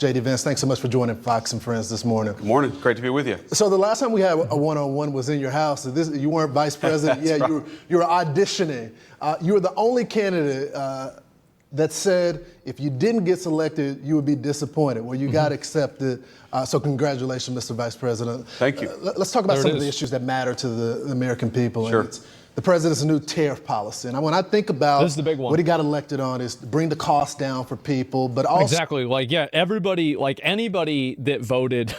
JD Vance, thanks so much for joining Fox and Friends this morning. Good morning. Great to be with you. So the last time we had a one-on-one was in your house. You weren't vice president. Yeah, right. you were auditioning. You were the only candidate that said if you didn't get selected, you would be disappointed. Well, you got accepted. So congratulations, Mr. Vice President. Thank you. Let's talk about some of the issues that matter to the American people. Sure. And it's the president's new tariff policy. And when I think about this is the big one. What he got elected on is to bring the cost down for people, but also exactly, everybody, anybody that voted,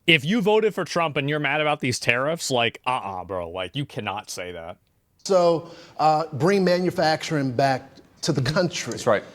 if you voted for Trump and you're mad about these tariffs, bro, you cannot say that. So bring manufacturing back to the country. That's right.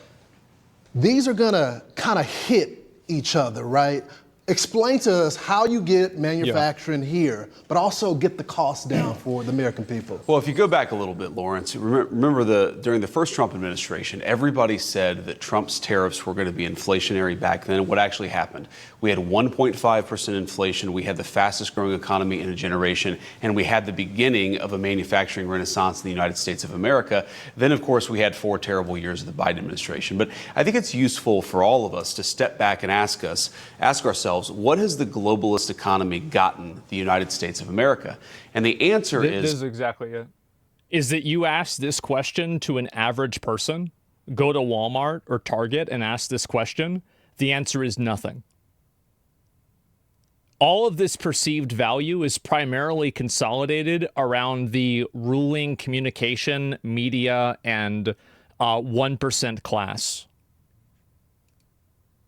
These are gonna kind of hit each other, right? Explain to us how you get manufacturing here, but also get the cost down for the American people. Well, if you go back a little bit, Lawrence, remember during the first Trump administration, everybody said that Trump's tariffs were going to be inflationary back then. What actually happened? We had 1.5% inflation. We had the fastest growing economy in a generation, and we had the beginning of a manufacturing renaissance in the United States of America. Then, of course, we had 4 terrible years of the Biden administration. But I think it's useful for all of us to step back and ask ourselves, what has the globalist economy gotten the United States of America? And the answer is... This is exactly it. Is that you ask this question to an average person, go to Walmart or Target and ask this question, the answer is nothing. All of this perceived value is primarily consolidated around the ruling communication, media, and 1% class.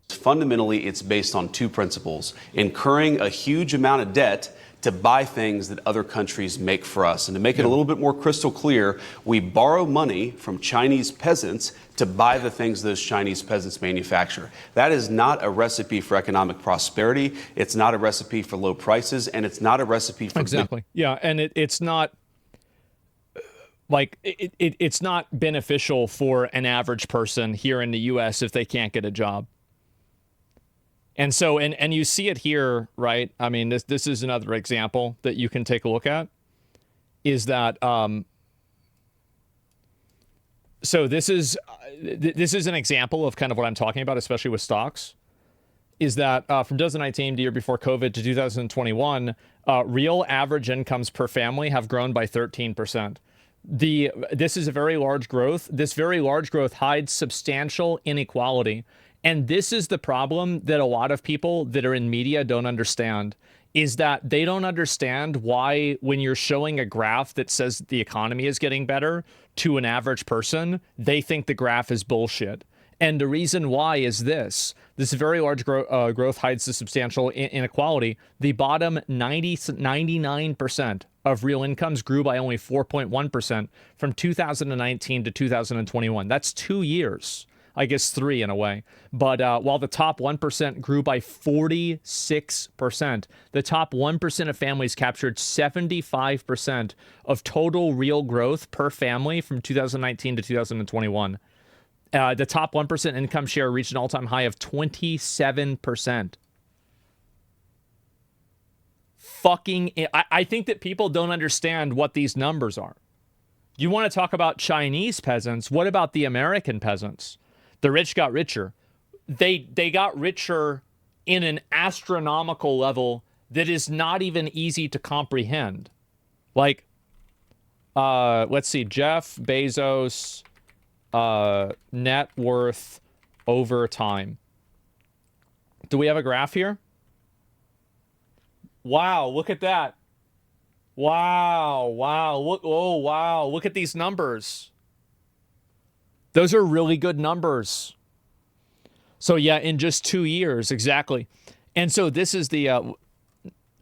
Fundamentally, it's based on 2 principles: incurring a huge amount of debt to buy things that other countries make for us. And to make it a little bit more crystal clear, we borrow money from Chinese peasants to buy the things those Chinese peasants manufacture. That is not a recipe for economic prosperity. It's not a recipe for low prices, and it's not a recipe for... Exactly. Yeah, and it's not... it's not beneficial for an average person here in the U.S. if they can't get a job. And so, and you see it here, right? I mean, this is another example that you can take a look at, is that, so this is an example of kind of what I'm talking about, especially with stocks, is that from 2019, the year before COVID, to 2021, real average incomes per family have grown by 13%. This is a very large growth. This very large growth hides substantial inequality. And this is the problem that a lot of people that are in media don't understand, is that they don't understand why when you're showing a graph that says that the economy is getting better to an average person, they think the graph is bullshit. And the reason why is this very large growth hides the substantial inequality. The bottom 99% of real incomes grew by only 4.1% from 2019 to 2021. That's 2 years. I guess 3 in a way. But while the top 1% grew by 46%, the top 1% of families captured 75% of total real growth per family from 2019 to 2021. The top 1% income share reached an all-time high of 27%. I think that people don't understand what these numbers are. You want to talk about Chinese peasants? What about the American peasants? The rich got richer. They got richer in an astronomical level that is not even easy to comprehend. Let's see, Jeff Bezos' net worth over time. Do we have a graph here? Wow, look at that. Wow, look at these numbers. Those are really good numbers. So yeah, in just 2 years, exactly. And so this is the,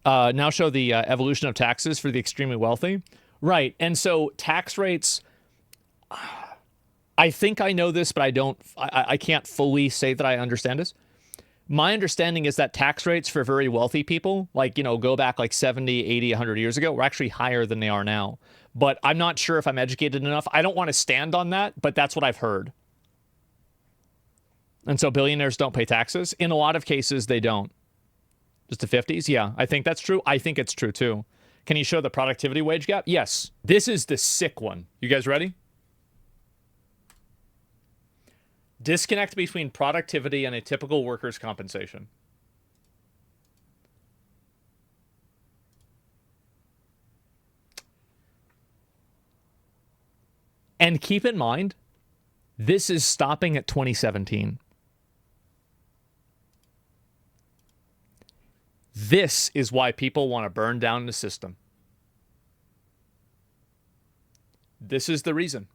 now show the evolution of taxes for the extremely wealthy. Right, and so tax rates, I think I know this, but I can't fully say that I understand this. My understanding is that tax rates for very wealthy people, go back 70, 80, 100 years ago, were actually higher than they are now. But I'm not sure if I'm educated enough. I don't want to stand on that, but that's what I've heard. And so billionaires don't pay taxes. In a lot of cases, they don't. Just the 50s? Yeah, I think that's true. I think it's true, too. Can you show the productivity wage gap? Yes. This is the sick one. You guys ready? Disconnect between productivity and a typical worker's compensation. And keep in mind, this is stopping at 2017. This is why people want to burn down the system. This is the reason.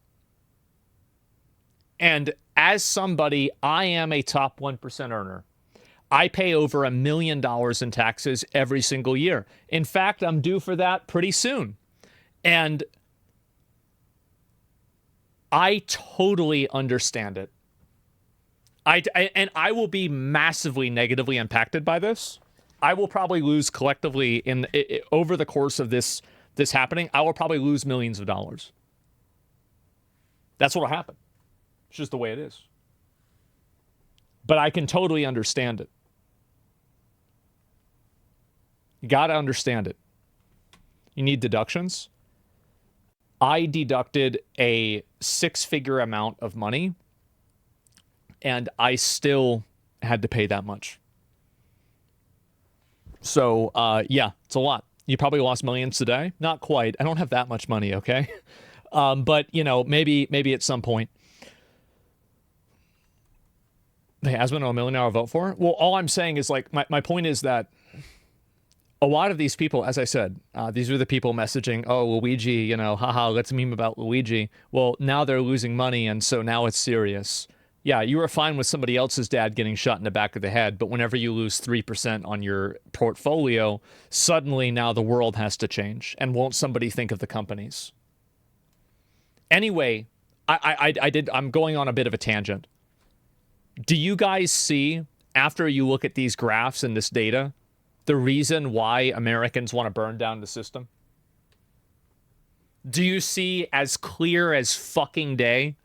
And as somebody, I am a top 1% earner. I pay over $1 million in taxes every single year. In fact, I'm due for that pretty soon. And I totally understand it. I will be massively negatively impacted by this. I will probably lose collectively over the course of this happening. I will probably lose millions of dollars. That's what will happen. It's just the way it is. But I can totally understand it. You got to understand it. You need deductions. I deducted a 6-figure amount of money, and I still had to pay that much. So, yeah, it's a lot. You probably lost millions today. Not quite. I don't have that much money, okay? But, maybe at some point. Hey, Asmongold, $1 million I'll vote for? Well, all I'm saying is, my point is that a lot of these people, as I said, these are the people messaging, oh, Luigi, haha, let's meme about Luigi. Well, now they're losing money, and so now it's serious. Yeah, you were fine with somebody else's dad getting shot in the back of the head, but whenever you lose 3% on your portfolio, suddenly now the world has to change. And won't somebody think of the companies? Anyway, I'm going on a bit of a tangent. Do you guys see, after you look at these graphs and this data, the reason why Americans want to burn down the system? Do you see as clear as fucking day?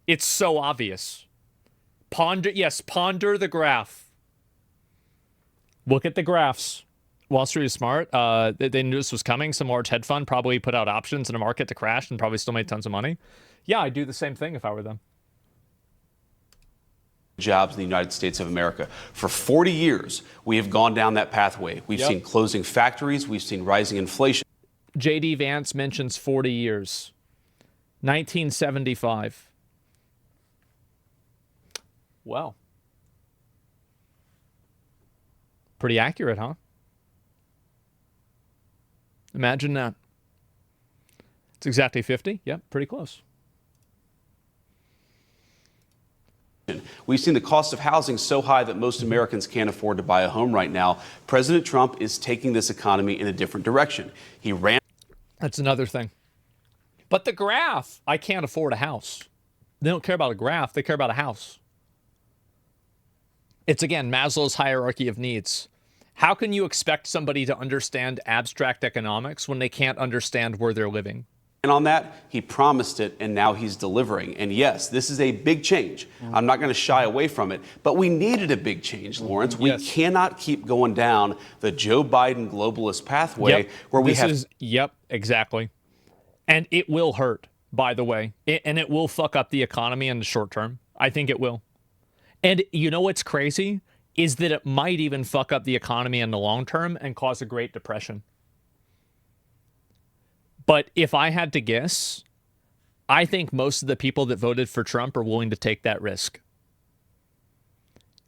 It's so obvious. Ponder the graph. Look at the graphs. Wall Street is smart. They knew this was coming. Some large hedge fund probably put out options in a market to crash and probably still made tons of money. Yeah, I'd do the same thing if I were them. Jobs in the United States of America. For 40 years, we have gone down that pathway. We've seen closing factories. We've seen rising inflation. JD Vance mentions 40 years. 1975. Well, pretty accurate, huh? Imagine that. It's exactly 50. Yep, pretty close. We've seen the cost of housing so high that most Americans can't afford to buy a home right now. President Trump is taking this economy in a different direction. He ran. That's another thing. But the graph, I can't afford a house. They don't care about a graph. They care about a house. It's, again, Maslow's hierarchy of needs. How can you expect somebody to understand abstract economics when they can't understand where they're living? And on that, he promised it, and now he's delivering. And yes, this is a big change. I'm not going to shy away from it, but we needed a big change, Lawrence. We cannot keep going down the Joe Biden globalist pathway where we have... Yep, exactly. And it will hurt, by the way. And it will fuck up the economy in the short term. I think it will. And you know what's crazy? Is that it might even fuck up the economy in the long term and cause a Great Depression. But if I had to guess, I think most of the people that voted for Trump are willing to take that risk.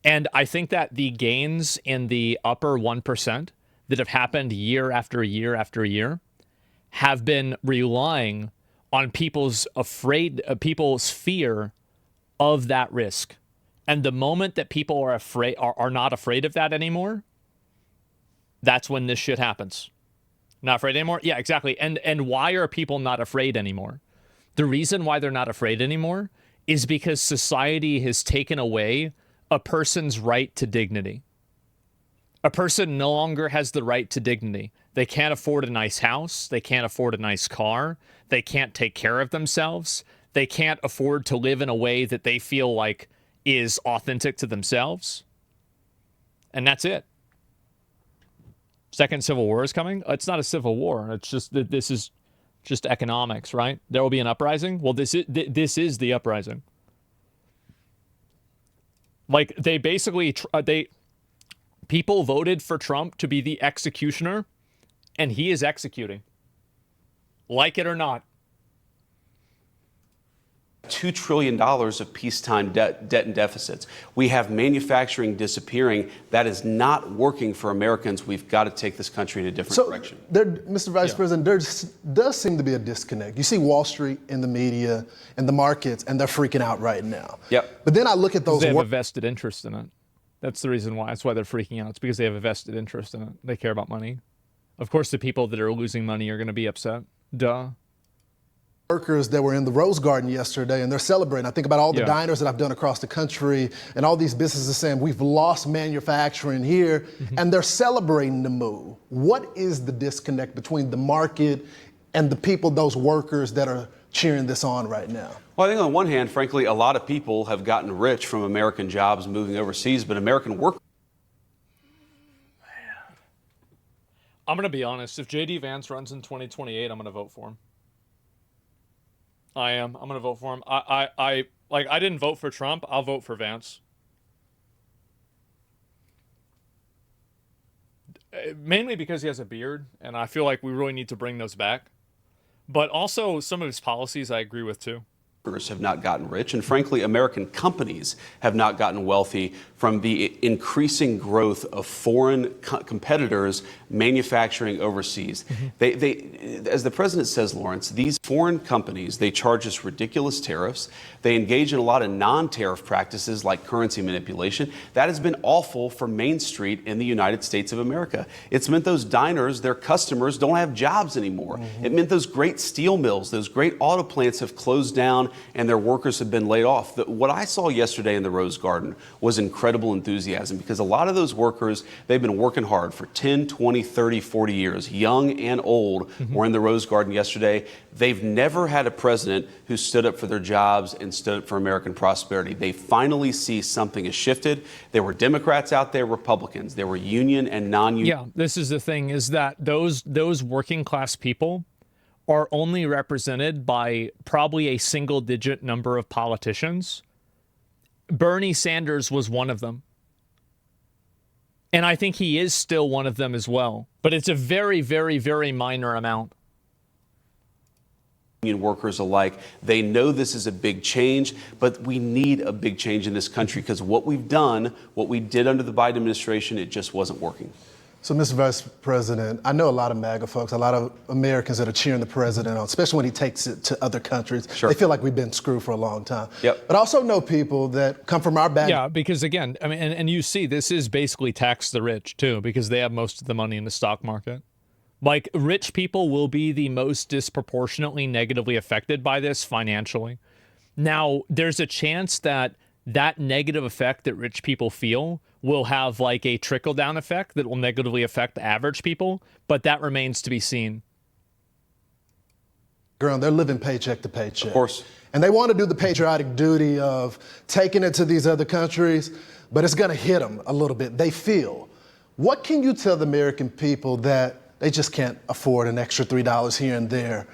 And I think that the gains in the upper 1% that have happened year after year after year have been relying on people's fear of that risk. And the moment that people are not afraid of that anymore, that's when this shit happens. Not afraid anymore? Yeah, exactly. And why are people not afraid anymore? The reason why they're not afraid anymore is because society has taken away a person's right to dignity. A person no longer has the right to dignity. They can't afford a nice house. They can't afford a nice car. They can't take care of themselves. They can't afford to live in a way that they feel like is authentic to themselves. And that's it. Second Civil War is coming. It's not a civil war. It's just that this is just economics, right? There will be an uprising. Well, this is the uprising. Like they basically people voted for Trump to be the executioner, and he is executing. Like it or not. $2 trillion of peacetime debt and deficits. We have manufacturing disappearing. That is not working for Americans. We've got to take this country in a different direction. Mr. Vice President, there does seem to be a disconnect. You see Wall Street in the media and the markets, and they're freaking out right now. Yep. But then I look at those. They have a vested interest in it. That's the reason why. That's why they're freaking out. It's because they have a vested interest in it. They care about money. Of course, the people that are losing money are going to be upset. Duh. Workers that were in the Rose Garden yesterday, and they're celebrating. I think about all the diners that I've done across the country, and all these businesses saying we've lost manufacturing here, and they're celebrating the move. What is the disconnect between the market and the people, those workers that are cheering this on right now? Well, I think on one hand, frankly, a lot of people have gotten rich from American jobs moving overseas, but American workers. I'm going to be honest. If JD Vance runs in 2028, I'm going to vote for him. I am. I'm going to vote for him. I didn't vote for Trump. I'll vote for Vance. Mainly because he has a beard, and I feel like we really need to bring those back. But also, some of his policies I agree with, too. Have not gotten rich, and frankly, American companies have not gotten wealthy from the increasing growth of foreign competitors manufacturing overseas. They, as the president says, Lawrence, these foreign companies, they charge us ridiculous tariffs. They engage in a lot of non-tariff practices like currency manipulation. That has been awful for Main Street in the United States of America. It's meant those diners, their customers, don't have jobs anymore. It meant those great steel mills, those great auto plants have closed down, and their workers have been laid off. What I saw yesterday in the Rose Garden was incredible enthusiasm, because a lot of those workers, they've been working hard for 10, 20, 30, 40 years, young and old, were in the Rose Garden yesterday. They've never had a president who stood up for their jobs and stood up for American prosperity. They finally see something has shifted. There were Democrats out there, Republicans. There were union and non-union. Yeah, this is the thing, is that those working class people are only represented by probably a single-digit number of politicians. Bernie Sanders was one of them. And I think he is still one of them as well. But it's a very, very, very minor amount. Union workers alike, they know this is a big change, but we need a big change in this country, because what we've done, what we did under the Biden administration, it just wasn't working. So, Mr. Vice President, I know a lot of MAGA folks, a lot of Americans that are cheering the president on, especially when he takes it to other countries. Sure. They feel like we've been screwed for a long time. Yep. But I also know people that come from our background. Yeah, because again, I mean, and you see, this is basically tax the rich too, because they have most of the money in the stock market. Like, rich people will be the most disproportionately negatively affected by this financially. Now, there's a chance that that negative effect that rich people feel will have like a trickle-down effect that will negatively affect the average people, but that remains to be seen. They're living paycheck to paycheck. Of course. And they want to do the patriotic duty of taking it to these other countries, but it's going to hit them a little bit. They feel. What can you tell the American people that they just can't afford an extra $3 here and there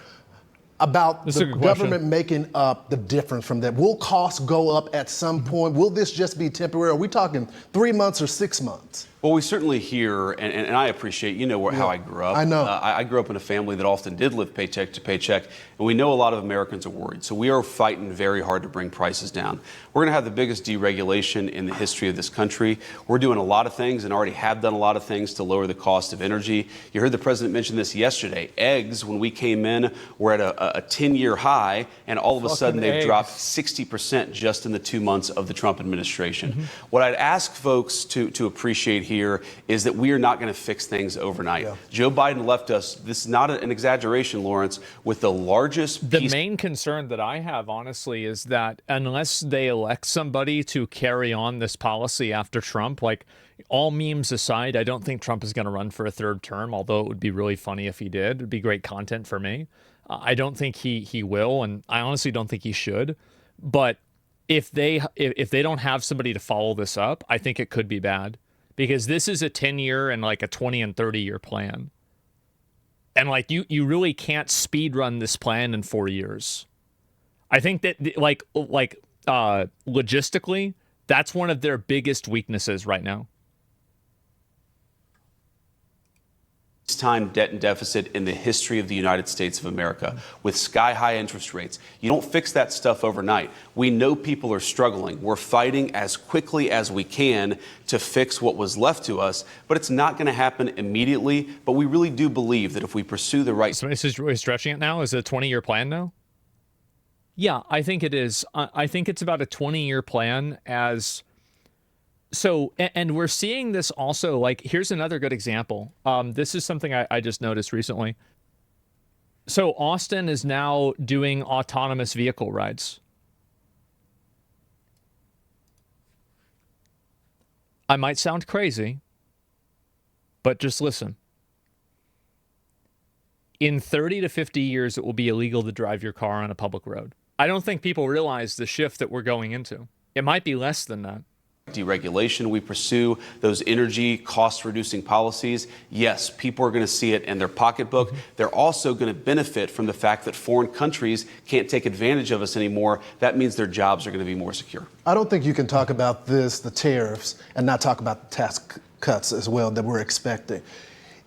about the government making up the difference from that? Will costs go up at some point? Will this just be temporary? Are we talking 3 months or 6 months? Well, we certainly hear, and I appreciate, how I grew up. I know. I grew up in a family that often did live paycheck to paycheck, and we know a lot of Americans are worried. So we are fighting very hard to bring prices down. We're going to have the biggest deregulation in the history of this country. We're doing a lot of things and already have done a lot of things to lower the cost of energy. You heard the president mention this yesterday. Eggs, when we came in, were at a 10-year high, and all of a sudden they've dropped 60% just in the 2 months of the Trump administration. What I'd ask folks to appreciate here is that we are not going to fix things overnight. Joe Biden left us, this is not an exaggeration, Lawrence, with the largest The main concern that I have, honestly, is that unless they elect somebody to carry on this policy after Trump, like, all memes aside, I don't think Trump is going to run for a third term, although it would be really funny if he did. It would be great content for me. I don't think he will, and I honestly don't think he should. But if they don't have somebody to follow this up, I think it could be bad. Because this is a 10-year and like a 20 and 30-year plan. And like you really can't speed run this plan in 4 years. I think that logistically, that's one of their biggest weaknesses right now. Time debt and deficit in the history of the United States of America with sky-high interest rates. You don't fix that stuff overnight. We know people are struggling. We're fighting as quickly as we can to fix what was left to us, but it's not going to happen immediately. But we really do believe that if we pursue the right... So this is really stretching it now? Is it a 20-year plan now? Yeah, I think it is. I think it's about a 20-year plan as... So, and we're seeing this also, like, here's another good example. This is something I just noticed recently. So Austin is now doing autonomous vehicle rides. I might sound crazy, but just listen. In 30 to 50 years, it will be illegal to drive your car on a public road. I don't think people realize the shift that we're going into. It might be less than that. Deregulation, we pursue those energy cost-reducing policies. Yes, people are going to see it in their pocketbook. They're also going to benefit from the fact that foreign countries can't take advantage of us anymore. That means their jobs are going to be more secure. I don't think you can talk about the tariffs, and not talk about the tax cuts as well that we're expecting.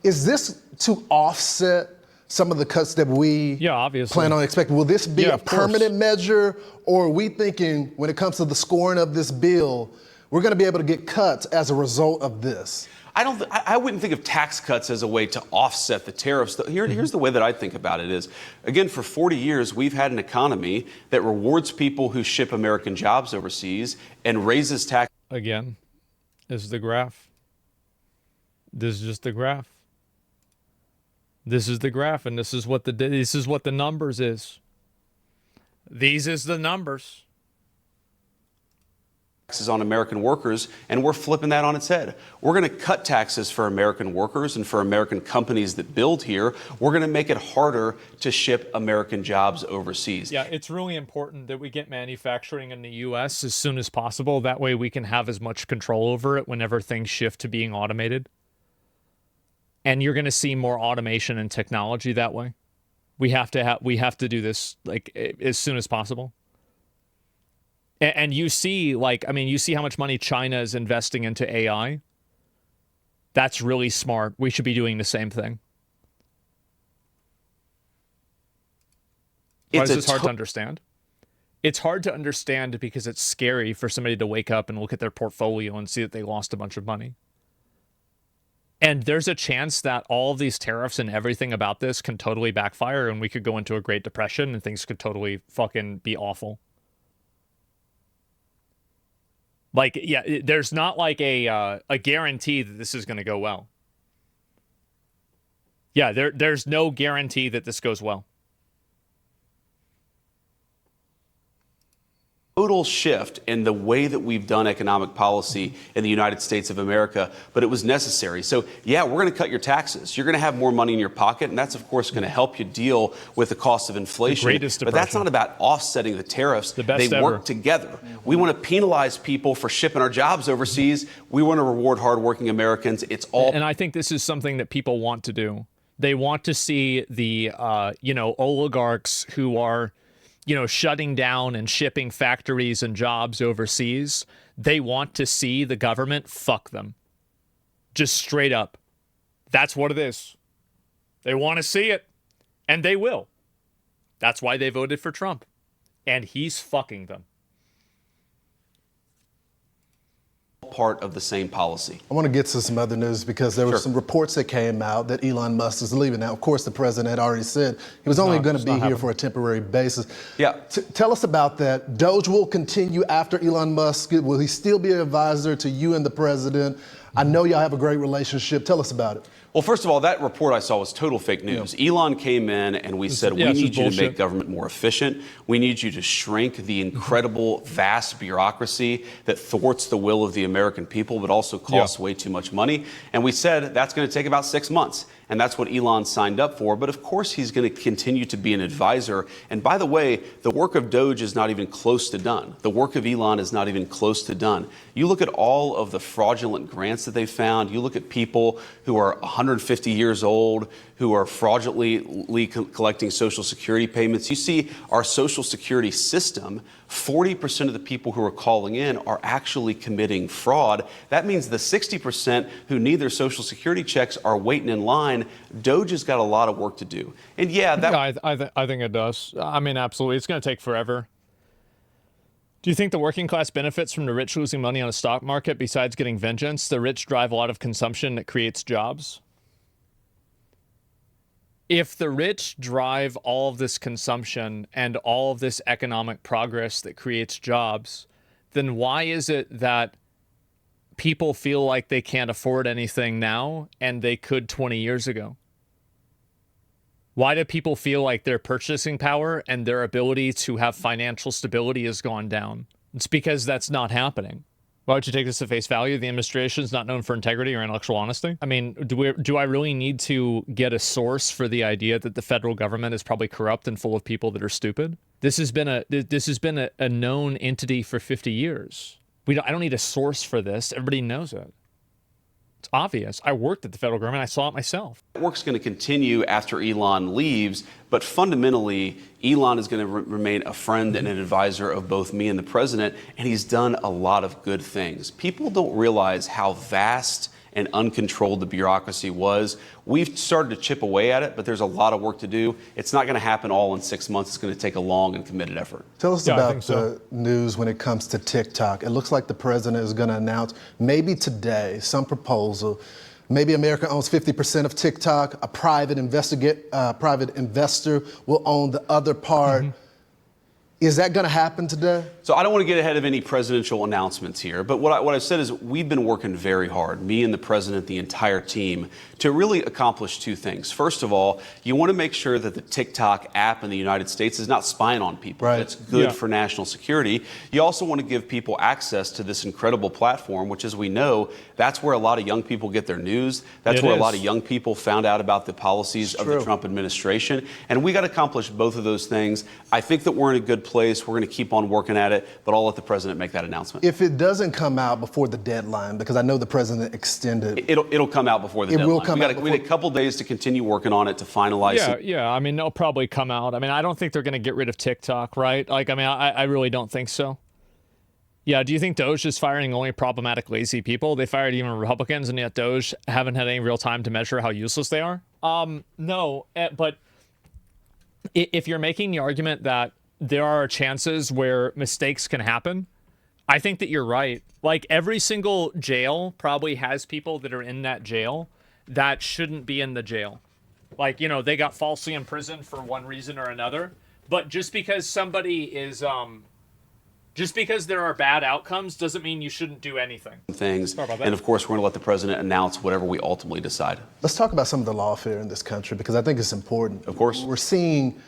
Is this to offset some of the cuts that we obviously plan on expecting? Will this be a of course. permanent measure, or are we thinking when it comes to the scoring of this bill, we're going to be able to get cuts as a result of this? I wouldn't think of tax cuts as a way to offset the tariffs. Here's the way that I think about it is, again, for 40 years, we've had an economy that rewards people who ship American jobs overseas and raises tax. Again, this is the graph. This is just the graph. This is the graph, and this is what the numbers is. These is the numbers. Taxes on American workers, and we're flipping that on its head. We're going to cut taxes for American workers and for American companies that build here. We're going to make it harder to ship American jobs overseas. Yeah, it's really important that we get manufacturing in the U.S. as soon as possible. That way we can have as much control over it whenever things shift to being automated. And you're going to see more automation and technology that way. We have to do this like as soon as possible. And you see, you see how much money China is investing into AI. That's really smart. We should be doing the same thing. Why is this hard to understand? It's hard to understand because it's scary for somebody to wake up and look at their portfolio and see that they lost a bunch of money. And there's a chance that all of these tariffs and everything about this can totally backfire, and we could go into a Great Depression and things could totally fucking be awful. Like, yeah, there's not like a guarantee that this is going to go well. Yeah, there's no guarantee that this goes well. Total shift in the way that we've done economic policy in the United States of America, but it was necessary. So, yeah, we're going to cut your taxes. You're going to have more money in your pocket, and that's, of course, going to help you deal with the cost of inflation. But that's not about offsetting the tariffs. They work together. We want to penalize people for shipping our jobs overseas. We want to reward hardworking Americans. It's all. And I think this is something that people want to do. They want to see the, oligarchs who are, shutting down and shipping factories and jobs overseas. They want to see the government fuck them. Just straight up. That's what it is. They want to see it. And they will. That's why they voted for Trump. And he's fucking them. Part of the same policy. I want to get to some other news because there were some reports that came out that Elon Musk is leaving. Now, of course, the president had already said he was only going to be here for a temporary basis. Yeah. Tell us about that. Doge will continue after Elon Musk. Will he still be an advisor to you and the president? I know y'all have a great relationship. Tell us about it. Well, first of all, that report I saw was total fake news. Elon came in and we said, we need you to make government more efficient. We need you to shrink the incredible, vast bureaucracy that thwarts the will of the American people, but also costs way too much money. And we said that's going to take about 6 months. And that's what Elon signed up for. But of course, he's going to continue to be an advisor. And by the way, the work of Doge is not even close to done. The work of Elon is not even close to done. You look at all of the fraudulent grants that they found. You look at people who are 100 150 years old who are fraudulently collecting Social Security payments. You see our Social Security system, 40% of the people who are calling in are actually committing fraud. That means the 60% who need their Social Security checks are waiting in line. DOGE has got a lot of work to do. And yeah, I think it does. I mean, absolutely. It's going to take forever. Do you think the working class benefits from the rich losing money on a stock market besides getting vengeance? The rich drive a lot of consumption that creates jobs. If the rich drive all of this consumption and all of this economic progress that creates jobs, then why is it that people feel like they can't afford anything now and they could 20 years ago? Why do people feel like their purchasing power and their ability to have financial stability has gone down? It's because that's not happening. Why would you take this at face value? The administration is not known for integrity or intellectual honesty. I mean, do I really need to get a source for the idea that the federal government is probably corrupt and full of people that are stupid? This has been a known entity for 50 years. I don't need a source for this. Everybody knows it. It's obvious. I worked at the federal government. I saw it myself. That work's going to continue after Elon leaves, but fundamentally, Elon is going to remain a friend and an advisor of both me and the president, and he's done a lot of good things. People don't realize how vast and uncontrolled the bureaucracy was. We've started to chip away at it, but there's a lot of work to do. It's not going to happen all in 6 months. It's going to take a long and committed effort. Tell us about the news when it comes to TikTok. It looks like the president is going to announce maybe today some proposal. Maybe America owns 50% of TikTok. A private investor will own the other part. Is that going to happen today? So I don't want to get ahead of any presidential announcements here, but what I've said is we've been working very hard, me and the president, the entire team, to really accomplish two things. First of all, you want to make sure that the TikTok app in the United States is not spying on people. Right. That's good for national security. You also want to give people access to this incredible platform, which, as we know, that's where a lot of young people get their news. That's where a lot of young people found out about the policies of the Trump administration. And we got to accomplish both of those things. I think that we're in a good place. We're going to keep on working at it, but I'll let the president make that announcement. If it doesn't come out before the deadline, because I know the president extended. It'll come out before the deadline. It will come out. We had a couple days to continue working on it to finalize it. Yeah. I mean, they'll probably come out. I mean, I don't think they're going to get rid of TikTok, right? Like, I mean, I really don't think so. Yeah, do you think Doge is firing only problematic, lazy people? They fired even Republicans, and yet Doge haven't had any real time to measure how useless they are? No, but if you're making the argument that there are chances where mistakes can happen, I think that you're right. Like, every single jail probably has people that are in that jail that shouldn't be in the jail. Like, you know, they got falsely imprisoned for one reason or another. But just because somebody is, just because there are bad outcomes doesn't mean you shouldn't do anything. Things. And of course, we're going to let the president announce whatever we ultimately decide. Let's talk about some of the lawfare in this country, because I think it's important. Of course. We're seeing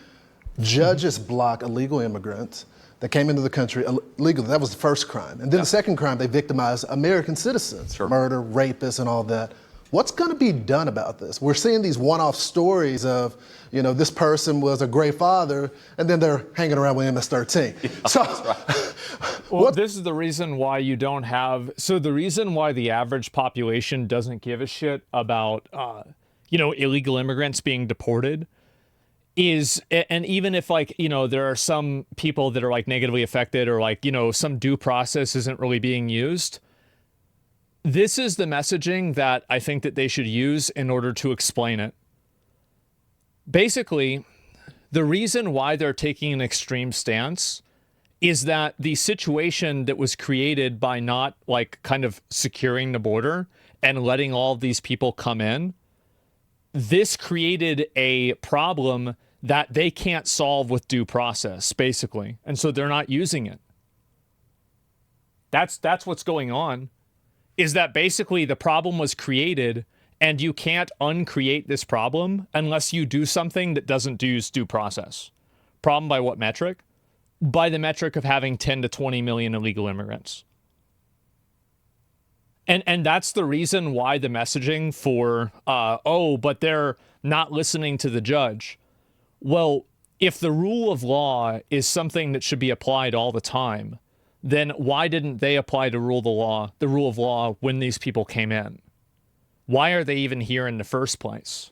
judges block illegal immigrants that came into the country illegally. That was the first crime. And then the second crime, they victimized American citizens, murder, rapists, and all that. What's going to be done about this? We're seeing these one-off stories of, you know, this person was a great father, and then they're hanging around with MS-13. Yeah, so, well, this is the reason why you don't have. So the reason why the average population doesn't give a shit about, you know, illegal immigrants being deported is, and even if, like, you know, there are some people that are like negatively affected, or like, you know, some due process isn't really being used. This is the messaging that I think that they should use in order to explain it. Basically, the reason why they're taking an extreme stance is that the situation that was created by not, like, kind of securing the border and letting all of these people come in, this created a problem that they can't solve with due process, basically. And so they're not using it. That's what's going on. Is that basically the problem was created, and you can't uncreate this problem unless you do something that doesn't use due process. Problem by what metric? By the metric of having 10 to 20 million illegal immigrants. And that's the reason why the messaging for, but they're not listening to the judge. Well, if the rule of law is something that should be applied all the time, then why didn't they apply the rule of law when these people came in? Why are they even here in the first place?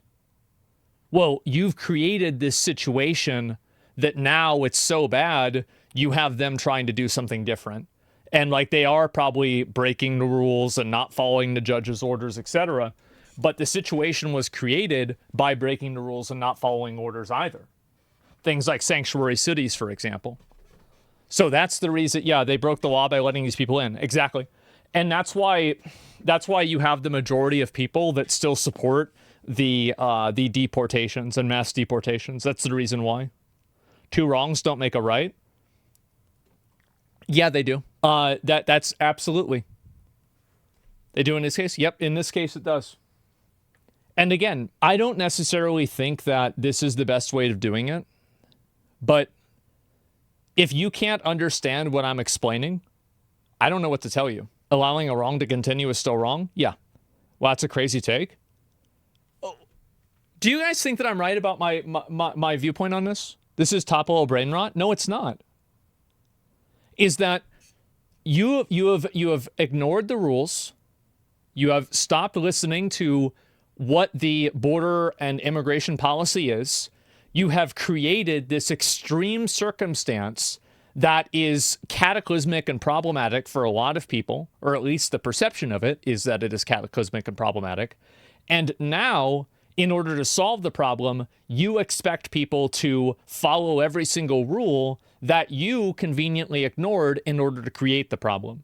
Well, you've created this situation that now it's so bad, you have them trying to do something different. And like they are probably breaking the rules and not following the judge's orders, etc. But the situation was created by breaking the rules and not following orders either. Things like sanctuary cities, for example. So that's the reason, yeah, they broke the law by letting these people in. Exactly. And that's why you have the majority of people that still support the deportations and mass deportations. That's the reason why. Two wrongs don't make a right. Yeah, they do. That's absolutely. They do in this case? Yep, in this case it does. And again, I don't necessarily think that this is the best way of doing it. But if you can't understand what I'm explaining, I don't know what to tell you. Allowing a wrong to continue is still wrong? Yeah. Well, that's a crazy take. Do you guys think that I'm right about my viewpoint on this? This is top level brain rot? No, it's not. Is that you have ignored the rules. You have stopped listening to what the border and immigration policy is. You have created this extreme circumstance that is cataclysmic and problematic for a lot of people, or at least the perception of it is that it is cataclysmic and problematic. And now, in order to solve the problem, you expect people to follow every single rule that you conveniently ignored in order to create the problem.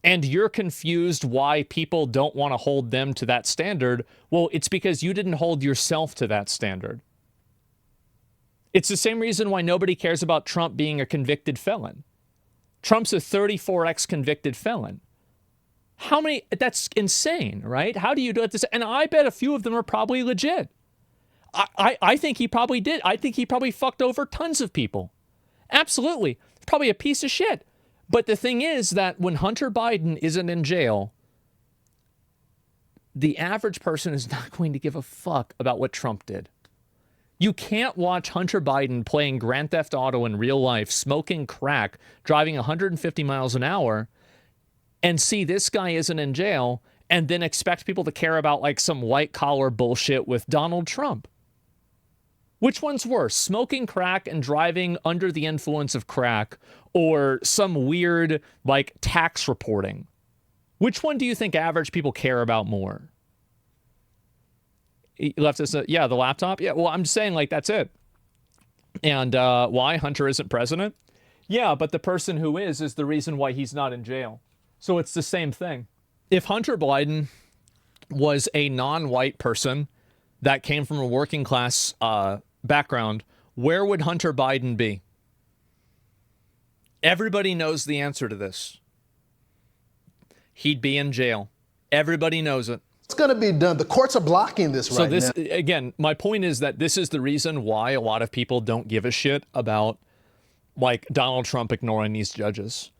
And you're confused why people don't want to hold them to that standard. Well, it's because you didn't hold yourself to that standard. It's the same reason why nobody cares about Trump being a convicted felon. Trump's a 34x convicted felon. How many? That's insane, right? How do you do it? And I bet a few of them are probably legit. I think he probably did. I think he probably fucked over tons of people. Absolutely. Probably a piece of shit. But the thing is that when Hunter Biden isn't in jail, the average person is not going to give a fuck about what Trump did. You can't watch Hunter Biden playing Grand Theft Auto in real life, smoking crack, driving 150 miles an hour, and see this guy isn't in jail, and then expect people to care about like some white collar bullshit with Donald Trump. Which one's worse, smoking crack and driving under the influence of crack, or some weird like tax reporting? Which one do you think average people care about more? He left us, yeah, the laptop. Yeah, well, I'm just saying, like, that's it. And why Hunter isn't president? Yeah, but the person who is the reason why he's not in jail. So it's the same thing. If Hunter Biden was a non-white person that came from a working class background, where would Hunter Biden be? Everybody knows the answer to this. He'd be in jail. Everybody knows it. It's going to be done. The courts are blocking this right now. So this, again, my point is that this is the reason why a lot of people don't give a shit about, like, Donald Trump ignoring these judges.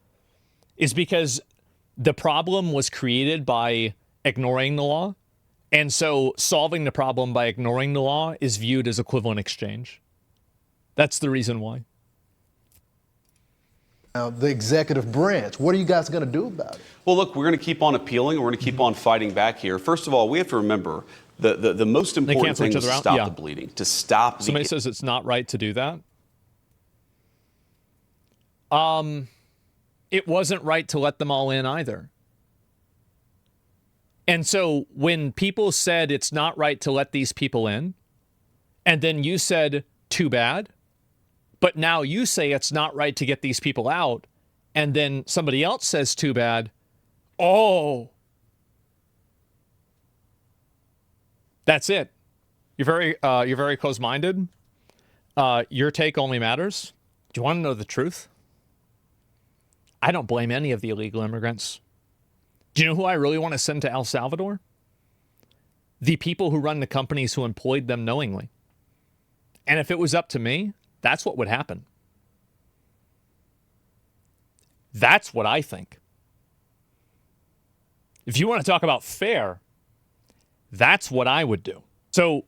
Is because the problem was created by ignoring the law. And so solving the problem by ignoring the law is viewed as equivalent exchange. That's the reason why. Now, the executive branch, what are you guys going to do about it? Well, look, we're going to keep on appealing, and we're going to keep on fighting back here. First of all, we have to remember the most important thing is to stop the bleeding, to stop the... Somebody says it's not right to do that. It wasn't right to let them all in either. And so when people said it's not right to let these people in, and then you said, too bad, but now you say it's not right to get these people out, and then somebody else says too bad, oh, that's it. You're very close-minded. Your take only matters. Do you want to know the truth? I don't blame any of the illegal immigrants. Do you know who I really want to send to El Salvador? The people who run the companies who employed them knowingly. And if it was up to me, that's what would happen. That's what I think. If you want to talk about fair, that's what I would do. So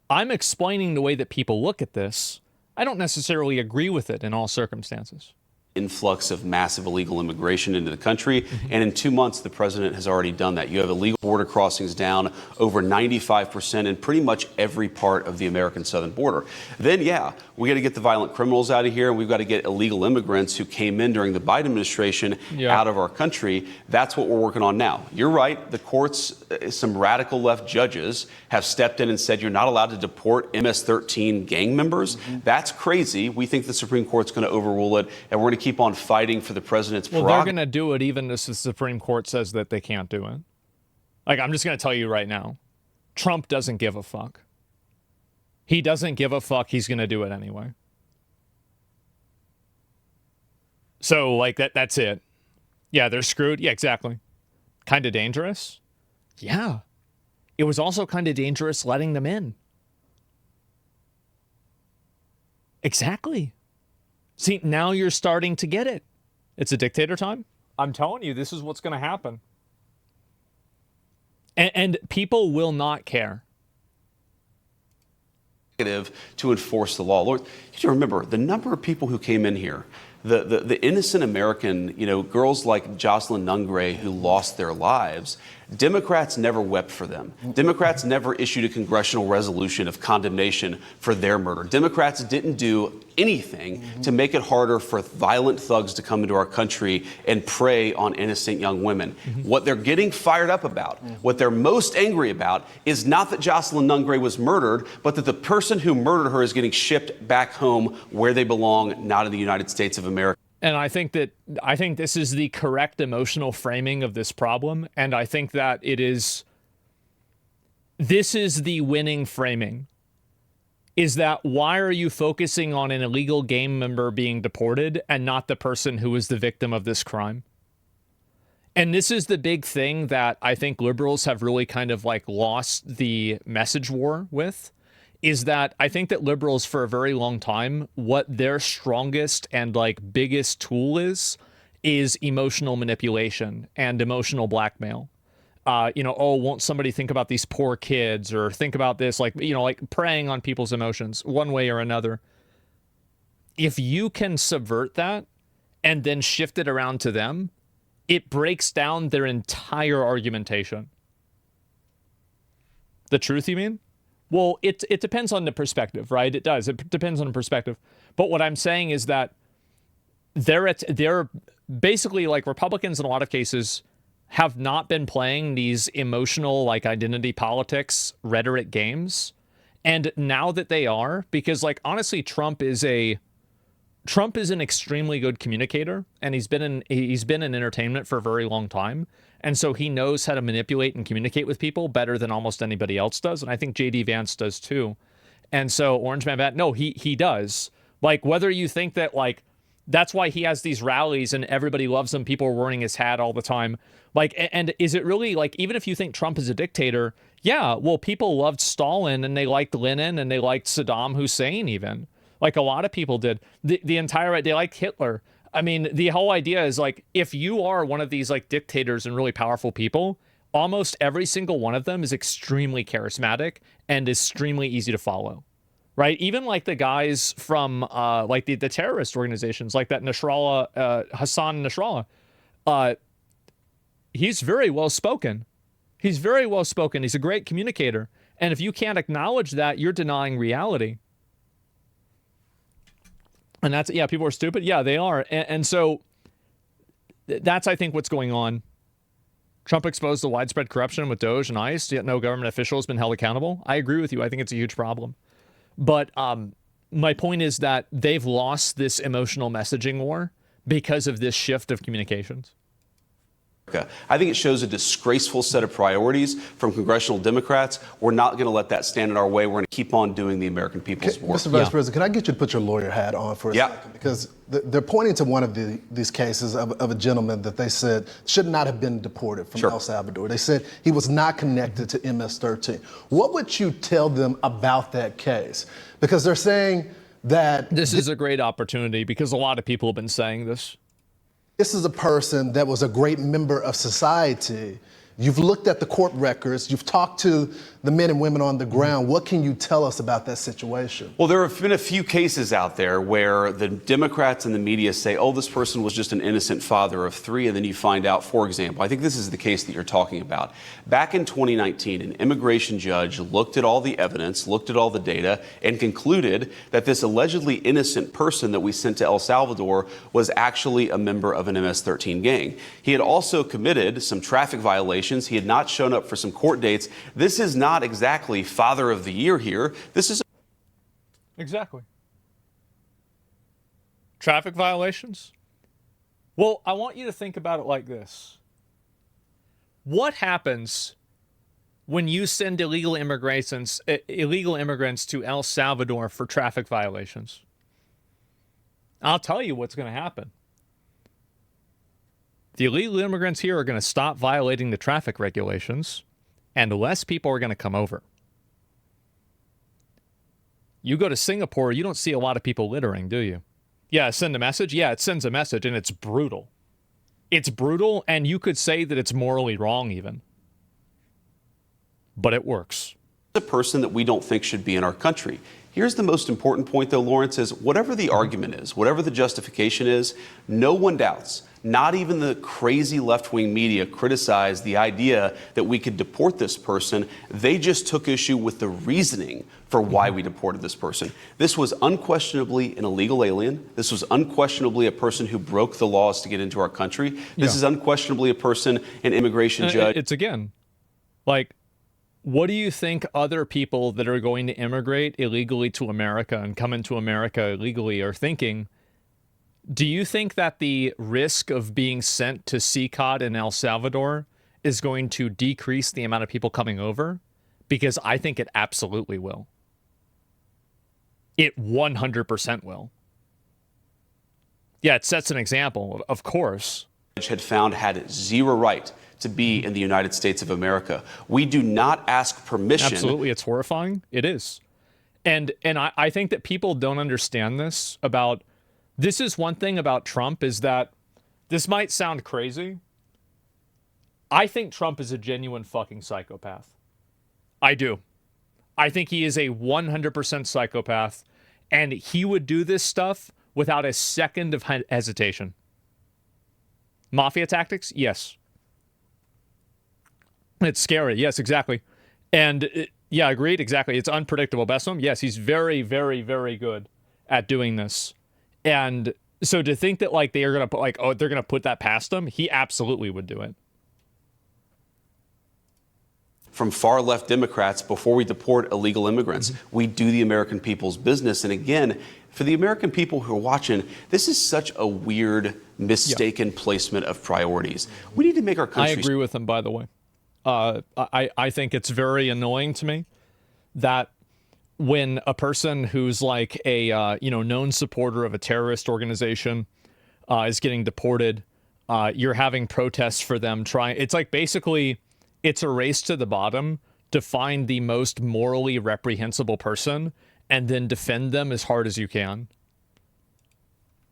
I'm explaining the way that people look at this. I don't necessarily agree with it in all circumstances. influx of massive illegal immigration into the country. And in 2 months, the president has already done that. You have illegal border crossings down over 95% in pretty much every part of the American southern border. Then, yeah, we got to get the violent criminals out of here, and we've got to get illegal immigrants who came in during the Biden administration out of our country. That's what we're working on now. You're right. The courts, some radical left judges have stepped in and said you're not allowed to deport MS-13 gang members. That's crazy. We think the Supreme Court's going to overrule it, and we're going to keep on fighting for the president's prerogative. Well, they're going to do it even if the Supreme Court says that they can't do it. Like, I'm just going to tell you right now, Trump doesn't give a fuck. He doesn't give a fuck. He's going to do it anyway. So, like, that's it. Yeah, they're screwed. Yeah, exactly. Kind of dangerous. Yeah. It was also kind of dangerous letting them in. Exactly. See, now you're starting to get it. It's a dictator time. I'm telling you, this is what's going to happen. And people will not care. To enforce the law. Lord, you remember the number of people who came in here, the innocent American, girls like Jocelyn Nungray who lost their lives. Democrats never wept for them. Democrats never issued a congressional resolution of condemnation for their murder. Democrats didn't do anything to make it harder for violent thugs to come into our country and prey on innocent young women. What they're getting fired up about, what they're most angry about, is not that Jocelyn Nungray was murdered, but that the person who murdered her is getting shipped back home where they belong, not in the United States of America. And I think this is the correct emotional framing of this problem. And I think that this is the winning framing. Is that why are you focusing on an illegal gang member being deported and not the person who is the victim of this crime? And this is the big thing that I think liberals have really kind of like lost the message war with. Is that I think that liberals for a very long time, what their strongest and like biggest tool is emotional manipulation and emotional blackmail. Won't somebody think about these poor kids or think about this, like preying on people's emotions one way or another. If you can subvert that and then shift it around to them, it breaks down their entire argumentation. The truth, you mean? Well, it depends on the perspective, right? It does. It depends on the perspective. But what I'm saying is that they're basically like Republicans in a lot of cases have not been playing these emotional like identity politics rhetoric games. And now that they are, because like honestly, Trump is an extremely good communicator, and he's been in entertainment for a very long time. And so he knows how to manipulate and communicate with people better than almost anybody else does. And I think JD Vance does too. And so Orange Man Bat, no, he does. Like, whether you think that, like, that's why he has these rallies and everybody loves him, people are wearing his hat all the time. Like, and is it really, like, even if you think Trump is a dictator, yeah, well, people loved Stalin and they liked Lenin and they liked Saddam Hussein even. Like, a lot of people did. They liked Hitler. I mean, the whole idea is like, if you are one of these like dictators and really powerful people, almost every single one of them is extremely charismatic and extremely easy to follow, right? Even like the guys from like the terrorist organizations, like that Nasrallah, Hassan Nasrallah, he's very well spoken. He's very well spoken. He's a great communicator. And if you can't acknowledge that, you're denying reality. And that's, yeah, people are stupid. Yeah, they are. And so that's, I think, what's going on. Trump exposed the widespread corruption with Doge and ICE, yet no government official has been held accountable. I agree with you. I think it's a huge problem. But my point is that they've lost this emotional messaging war because of this shift of communications. I think it shows a disgraceful set of priorities from congressional Democrats. We're not going to let that stand in our way. We're going to keep on doing the American people's work. Mr. Vice President, can I get you to put your lawyer hat on for a second? Because they're pointing to one of these cases of a gentleman that they said should not have been deported from El Salvador. They said he was not connected to MS-13. What would you tell them about that case? Because they're saying that this is a great opportunity because a lot of people have been saying this. This is a person that was a great member of society You've looked at the court records. You've talked to the men and women on the ground. What can you tell us about that situation? Well, there have been a few cases out there where the Democrats and the media say, oh, this person was just an innocent father of three, and then you find out, for example, I think this is the case that you're talking about. Back in 2019, an immigration judge looked at all the evidence, looked at all the data, and concluded that this allegedly innocent person that we sent to El Salvador was actually a member of an MS-13 gang. He had also committed some traffic violations. He had not shown up for some court dates. This is not exactly Father of the Year here. This is Exactly. Traffic violations? Well, I want you to think about it like this. What happens when you send illegal immigrants to El Salvador for traffic violations? I'll tell you what's going to happen. The illegal immigrants here are going to stop violating the traffic regulations, and less people are going to come over. You go to Singapore, you don't see a lot of people littering, do you? Yeah, send a message? Yeah, it sends a message, and it's brutal. It's brutal, and you could say that it's morally wrong even. But it works. a person that we don't think should be in our country. Here's the most important point, though, Lawrence, is whatever the argument is, whatever the justification is, no one doubts, not even the crazy left-wing media criticize the idea that we could deport this person. They just took issue with the reasoning for why we deported this person. This was unquestionably an illegal alien. This was unquestionably a person who broke the laws to get into our country. This is unquestionably a person, an immigration judge. It's again, like, what do you think other people that are going to immigrate illegally to America and come into America illegally are thinking? Do you think that the risk of being sent to CCOT in El Salvador is going to decrease the amount of people coming over? Because I think it absolutely will. It 100% will. Yeah, it sets an example, of course. Had found had zero right to be in the United States of America. We do not ask permission. Absolutely, it's horrifying. It is. And I think that people don't understand this about, this is one thing about Trump, is that this might sound crazy. I think Trump is a genuine fucking psychopath. I do. I think he is a 100% psychopath, and he would do this stuff without a second of hesitation. Mafia tactics? Yes. It's scary. Yes, exactly. And yeah, agreed. Exactly. It's unpredictable. Bessom? Yes, he's very, very, very good at doing this. And so to think that like they are going to put like, oh, they're going to put that past him, he absolutely would do it. From far left Democrats, before we deport illegal immigrants, we do the American people's business. And again, for the American people who are watching, this is such a weird, mistaken placement of priorities. We need to make our country. I agree with him, by the way. I think it's very annoying to me that when a person who's like a known supporter of a terrorist organization is getting deported, you're having protests for them trying. It's like basically it's a race to the bottom to find the most morally reprehensible person and then defend them as hard as you can.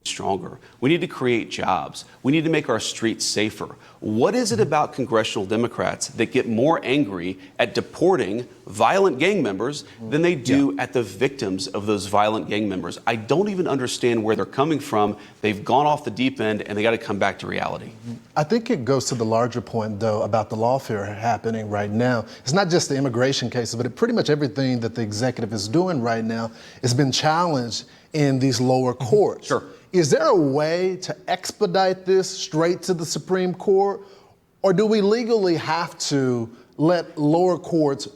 Stronger. We need to create jobs. We need to make our streets safer. What is it about congressional Democrats that get more angry at deporting violent gang members than they do at the victims of those violent gang members? I don't even understand where they're coming from. They've gone off the deep end and they got to come back to reality. I think it goes to the larger point, though, about the lawfare happening right now. It's not just the immigration cases, but pretty much everything that the executive is doing right now has been challenged in these lower courts. Sure. Is there a way to expedite this straight to the Supreme Court? Or do we legally have to let lower courts,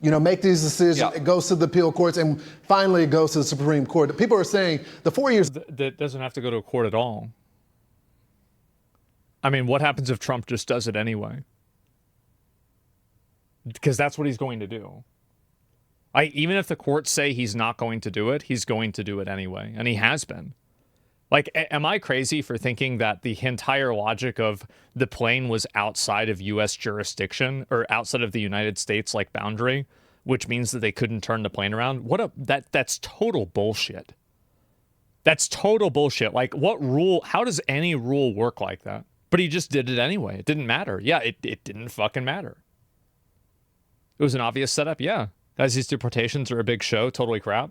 make these decisions? It goes to the appeal courts and finally it goes to the Supreme Court. People are saying the 4 years. That doesn't have to go to a court at all. I mean, what happens if Trump just does it anyway? Because that's what he's going to do. Even if the courts say he's not going to do it, he's going to do it anyway. And he has been. Like, am I crazy for thinking that the entire logic of the plane was outside of U.S. jurisdiction or outside of the United States like boundary, which means that they couldn't turn the plane around? That's total bullshit. That's total bullshit. Like, what rule? How does any rule work like that? But he just did it anyway. It didn't matter. Yeah, it didn't fucking matter. It was an obvious setup. Yeah. Guys, these deportations are a big show. Totally crap.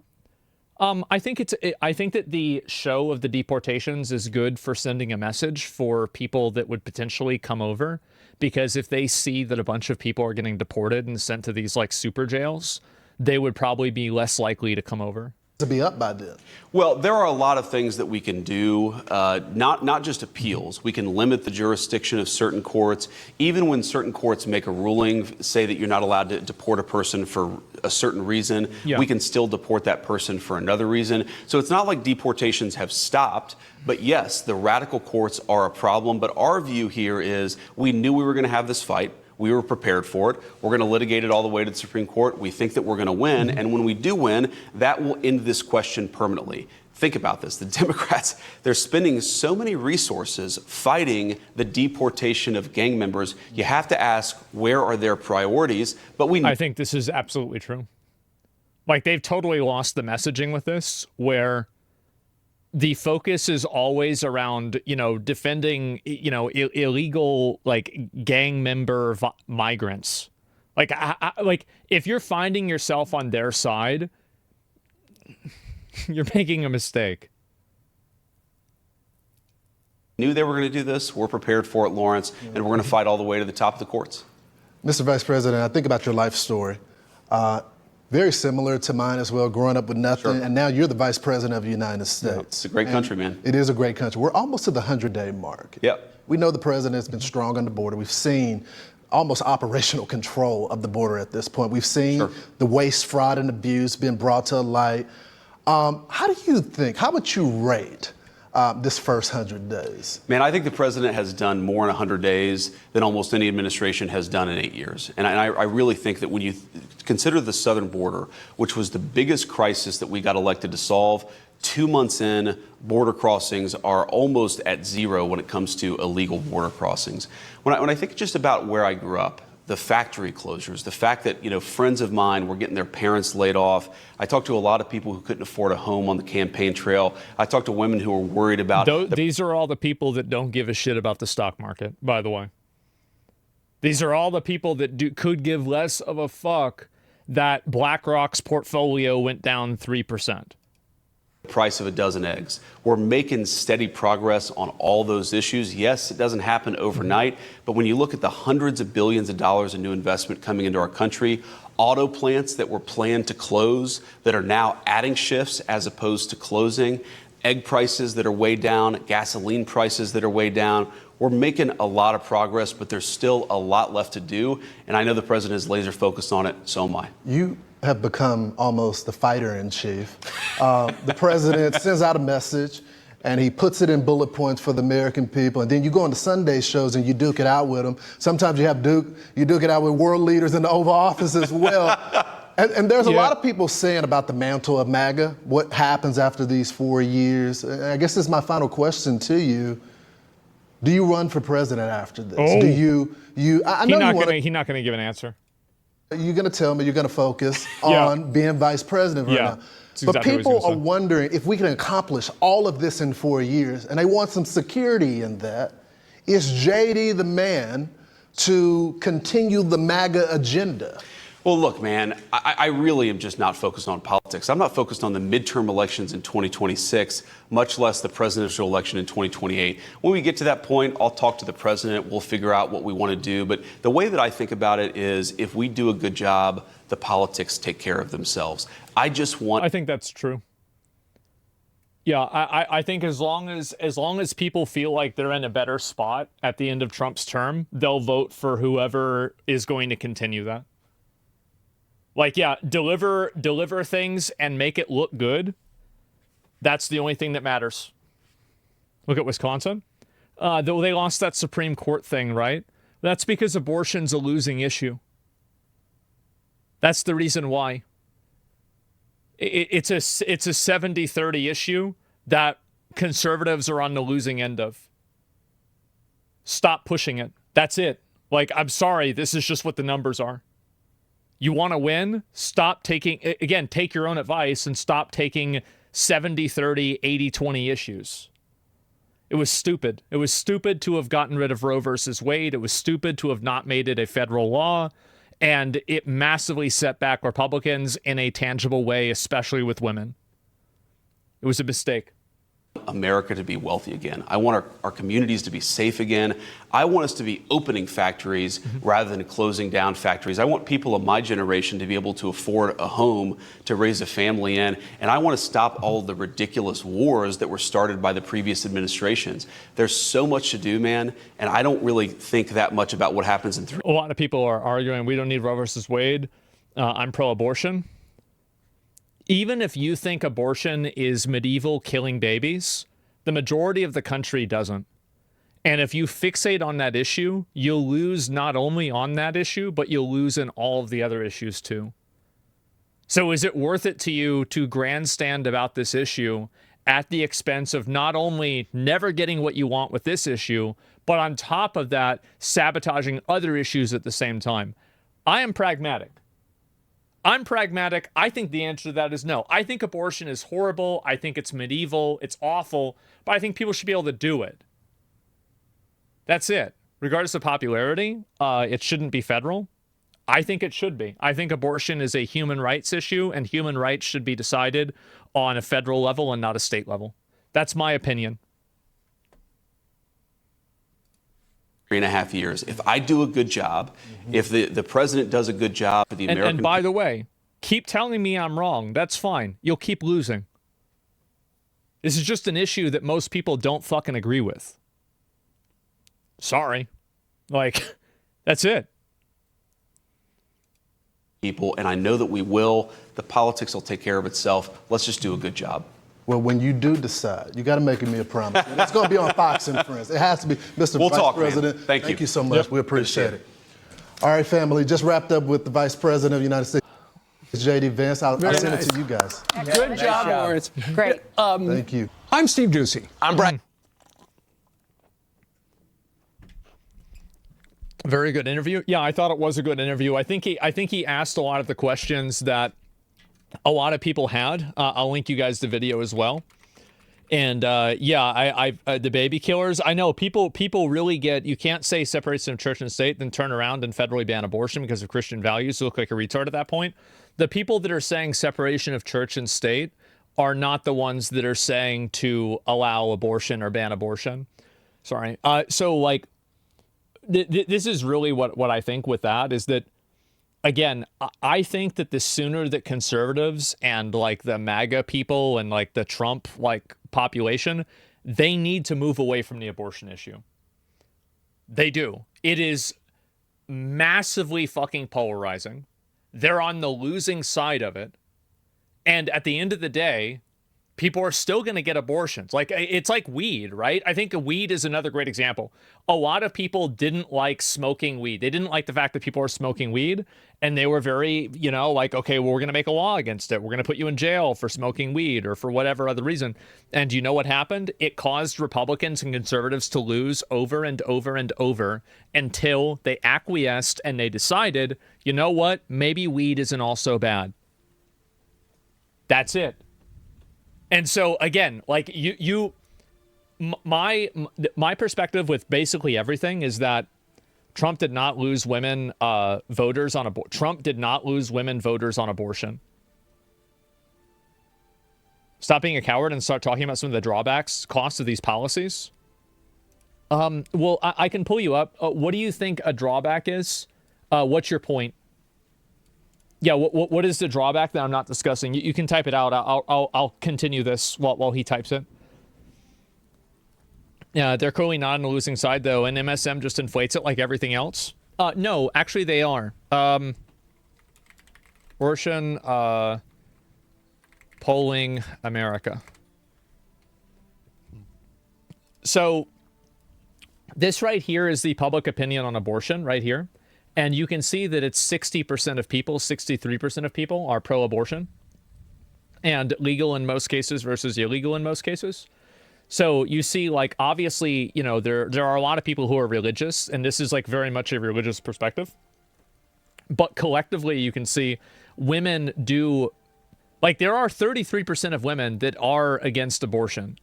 I think that the show of the deportations is good for sending a message for people that would potentially come over, because if they see that a bunch of people are getting deported and sent to these like super jails, they would probably be less likely to come over. To be up by then. Well, there are a lot of things that we can do, not just appeals. We can limit the jurisdiction of certain courts. Even when certain courts make a ruling, say that you're not allowed to deport a person for a certain reason, we can still deport that person for another reason. So it's not like deportations have stopped. But yes, the radical courts are a problem. But our view here is we knew we were going to have this fight. We were prepared for it. We're going to litigate it all the way to the Supreme Court. We think that we're going to win. And when we do win, that will end this question permanently. Think about this. The Democrats, they're spending so many resources fighting the deportation of gang members. You have to ask, where are their priorities? But I think this is absolutely true. Like, they've totally lost the messaging with this, where the focus is always around, defending, illegal, like, gang member migrants. Like, like, if you're finding yourself on their side, you're making a mistake. Knew they were going to do this. We're prepared for it, Lawrence, and we're going to fight all the way to the top of the courts. Mr. Vice President, I think about your life story. Very similar to mine as well, growing up with nothing, and now you're the Vice President of the United States. Yeah, it's a great country, man. It is a great country. We're almost to the 100-day mark. Yep. We know the president has been strong on the border. We've seen almost operational control of the border at this point. We've seen the waste, fraud, and abuse being brought to light. How do you think, how would you rate this first 100 days? Man, I think the president has done more in 100 days than almost any administration has done in 8 years. And I really think that when you consider the southern border, which was the biggest crisis that we got elected to solve, 2 months in, border crossings are almost at zero when it comes to illegal border crossings. When I think just about where I grew up, the factory closures, the fact that, friends of mine were getting their parents laid off. I talked to a lot of people who couldn't afford a home on the campaign trail. I talked to women who were worried about... These are all the people that don't give a shit about the stock market, by the way. These are all the people that could give less of a fuck that BlackRock's portfolio went down 3%. Price of a dozen eggs. We're making steady progress on all those issues. Yes, it doesn't happen overnight, but when you look at the hundreds of billions of dollars in new investment coming into our country, auto plants that were planned to close that are now adding shifts as opposed to closing, egg prices that are way down, gasoline prices that are way down. We're making a lot of progress, but there's still a lot left to do, and I know the president is laser focused on it, so am I. You have become almost the fighter-in-chief. The president sends out a message, and he puts it in bullet points for the American people, and then you go on the Sunday shows and you duke it out with them. Sometimes you duke it out with world leaders in the Oval Office as well. And there's a lot of people saying about the mantle of MAGA, what happens after these 4 years. I guess this is my final question to you. Do you run for president after this? Oh. Do you? I know He's not going to give an answer. You're going to tell me you're going to focus on being vice president right now. But exactly people are wondering if we can accomplish all of this in 4 years, and they want some security in that. Is JD the man to continue the MAGA agenda? Well, look, man, I really am just not focused on politics. I'm not focused on the midterm elections in 2026, much less the presidential election in 2028. When we get to that point, I'll talk to the president. We'll figure out what we want to do. But the way that I think about it is if we do a good job, the politics take care of themselves. I think that's true. Yeah, I think as long as people feel like they're in a better spot at the end of Trump's term, they'll vote for whoever is going to continue that. Like, deliver things and make it look good. That's the only thing that matters. Look at Wisconsin. They lost that Supreme Court thing, right? That's because abortion's a losing issue. That's the reason why. It's a 70-30 issue that conservatives are on the losing end of. Stop pushing it. That's it. Like, I'm sorry, this is just what the numbers are. You want to win? Take your own advice and stop taking 70-30, 80-20 issues. It was stupid. It was stupid to have gotten rid of Roe versus Wade. It was stupid to have not made it a federal law. And it massively set back Republicans in a tangible way, especially with women. It was a mistake. America to be wealthy again. I want our communities to be safe again. I want us to be opening factories rather than closing down factories. I want people of my generation to be able to afford a home to raise a family in. And I want to stop all of the ridiculous wars that were started by the previous administrations. There's so much to do, man. And I don't really think that much about what happens in 3 A lot of people are arguing we don't need Roe versus Wade. I'm pro-abortion. Even if you think abortion is medieval killing babies, the majority of the country doesn't. And if you fixate on that issue, you'll lose not only on that issue, but you'll lose in all of the other issues too. So is it worth it to you to grandstand about this issue at the expense of not only never getting what you want with this issue, but on top of that, sabotaging other issues at the same time? I am pragmatic. I think the answer to that is no. I think abortion is horrible. I think it's medieval. It's awful. But I think people should be able to do it. That's it. Regardless of popularity, it shouldn't be federal. I think it should be. I think abortion is a human rights issue, and human rights should be decided on a federal level and not a state level. That's my opinion. 3.5 years. If I do a good job, if the president does a good job for the American And by the way, keep telling me I'm wrong. That's fine. You'll keep losing. This is just an issue that most people don't fucking agree with. Sorry. Like, that's it. people, and I know that we will. The politics will take care of itself. Let's just do a good job. Well, when you do decide, you got to make me a promise. And it's going to be on Fox and Friends. It has to be. Mr. We'll Vice talk, man. President, Thank you. so much. We appreciate it. All right, family, just wrapped up with the Vice President of the United States, JD Vance. I'll send it to you guys. Good job, Lawrence. Great. Thank you. I'm Steve Doocy. I'm Brad. Very good interview. Yeah, I thought it was a good interview. I think he asked a lot of the questions that a lot of people had. I'll link you guys the video as well. And yeah, the baby killers. I know people really get. You can't say separation of church and state, then turn around and federally ban abortion because of Christian values. You look like a retard at that point. The people that are saying separation of church and state are not the ones that are saying to allow abortion or ban abortion. Sorry. So like. This is really what I think with that is that, again, I think that the sooner that conservatives and like the MAGA people and like the Trump like population, they need to move away from the abortion issue. They do. It is massively fucking polarizing. They're on the losing side of it. And at the end of the day, people are still going to get abortions. Like, it's like weed, right? I think weed is another great example. A lot of people didn't like smoking weed. They didn't like the fact that people are smoking weed. And they were very, like, okay, well, we're going to make a law against it. We're going to put you in jail for smoking weed or for whatever other reason. And you know what happened? It caused Republicans and conservatives to lose over and over and over until they acquiesced and they decided, you know what? Maybe weed isn't all so bad. That's it. And so again, like my perspective with basically everything is that Trump did not lose women voters on abortion. Trump did not lose women voters on abortion. Stop being a coward and start talking about some of the drawbacks, costs of these policies. Well, I can pull you up. What do you think a drawback is? What's your point? Yeah, what is the drawback that I'm not discussing? You can type it out. I'll continue this while he types it. Yeah, they're clearly not on the losing side, though, and MSM just inflates it like everything else. No, actually they are. Abortion, polling America. So this right here is the public opinion on abortion, right here. And you can see that it's 60% of people, 63% of people are pro-abortion and legal in most cases versus illegal in most cases. So you see, like, obviously, there are a lot of people who are religious, and this is like very much a religious perspective. But collectively, you can see women do, like, there are 33% of women that are against abortion.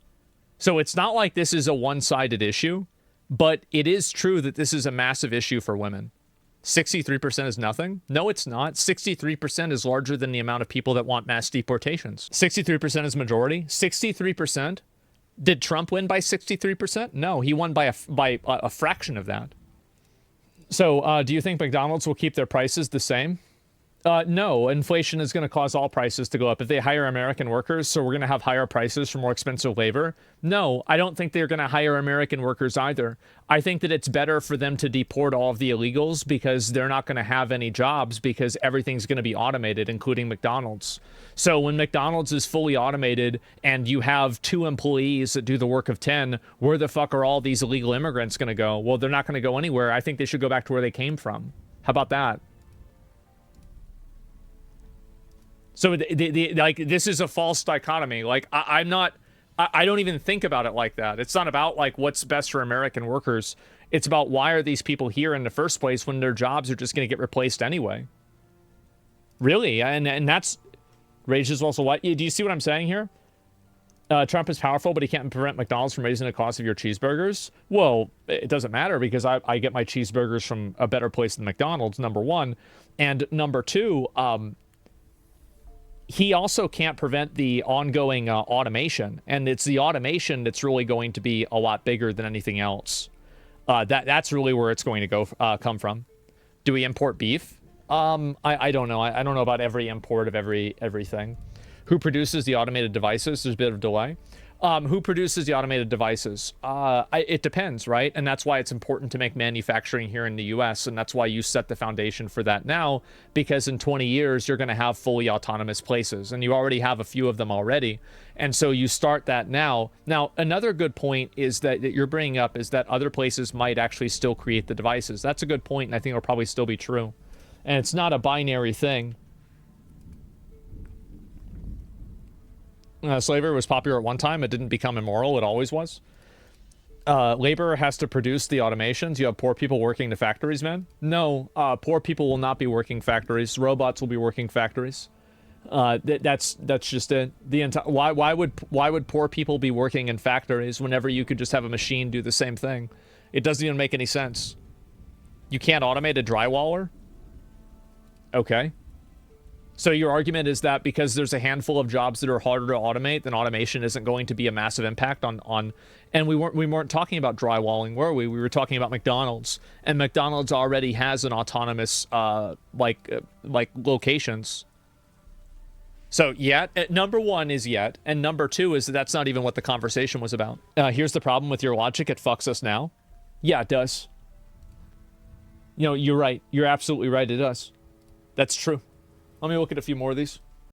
So it's not like this is a one-sided issue, but it is true that this is a massive issue for women. 63% is nothing? No, it's not. 63% is larger than the amount of people that want mass deportations. 63% is majority. 63%. Did Trump win by 63%? No, he won by a fraction of that. So do you think McDonald's will keep their prices the same? No, inflation is going to cause all prices to go up. If they hire American workers, so we're going to have higher prices for more expensive labor. No, I don't think they're going to hire American workers either. I think that it's better for them to deport all of the illegals because they're not going to have any jobs because everything's going to be automated, including McDonald's. So when McDonald's is fully automated and you have 2 employees that do the work of 10, where the fuck are all these illegal immigrants going to go? Well, they're not going to go anywhere. I think they should go back to where they came from. How about that? So like this is a false dichotomy. Like I don't even think about it like that. It's not about like what's best for American workers. It's about why are these people here in the first place when their jobs are just going to get replaced anyway. Really, and that's raises also what. Do you see what I'm saying here? Trump is powerful, but he can't prevent McDonald's from raising the cost of your cheeseburgers. Well, it doesn't matter because I get my cheeseburgers from a better place than McDonald's. Number one, and number two. He also can't prevent the ongoing automation, and it's the automation that's really going to be a lot bigger than anything else. That's really where it's going to go come from. Do we import beef? I don't know. I don't know about every import of everything. Who produces the automated devices? There's a bit of delay. Who produces the automated devices? It depends, right? And that's why it's important to make manufacturing here in the US. And that's why you set the foundation for that now, because in 20 years, you're going to have fully autonomous places. And you already have a few of them already. And so you start that now. Now, another good point is that you're bringing up is that other places might actually still create the devices. That's a good point, and I think it'll probably still be true. And it's not a binary thing. Slavery was popular at one time. It didn't become immoral. It always was. Labor has to produce the automations. You have poor people working the factories, man. No, poor people will not be working factories. Robots will be working factories. That's just it. Why would poor people be working in factories whenever you could just have a machine do the same thing? It doesn't even make any sense. You can't automate a drywaller? Okay. So your argument is that because there's a handful of jobs that are harder to automate, then automation isn't going to be a massive impact on and we weren't talking about drywalling, were we? We were talking about McDonald's, and McDonald's already has an autonomous like locations. So number one is and number two is that's not even what the conversation was about. Here's the problem with your logic. It fucks us now. Yeah, it does. You know, you're right. You're absolutely right. It does. That's true. Let me look at a few more of these.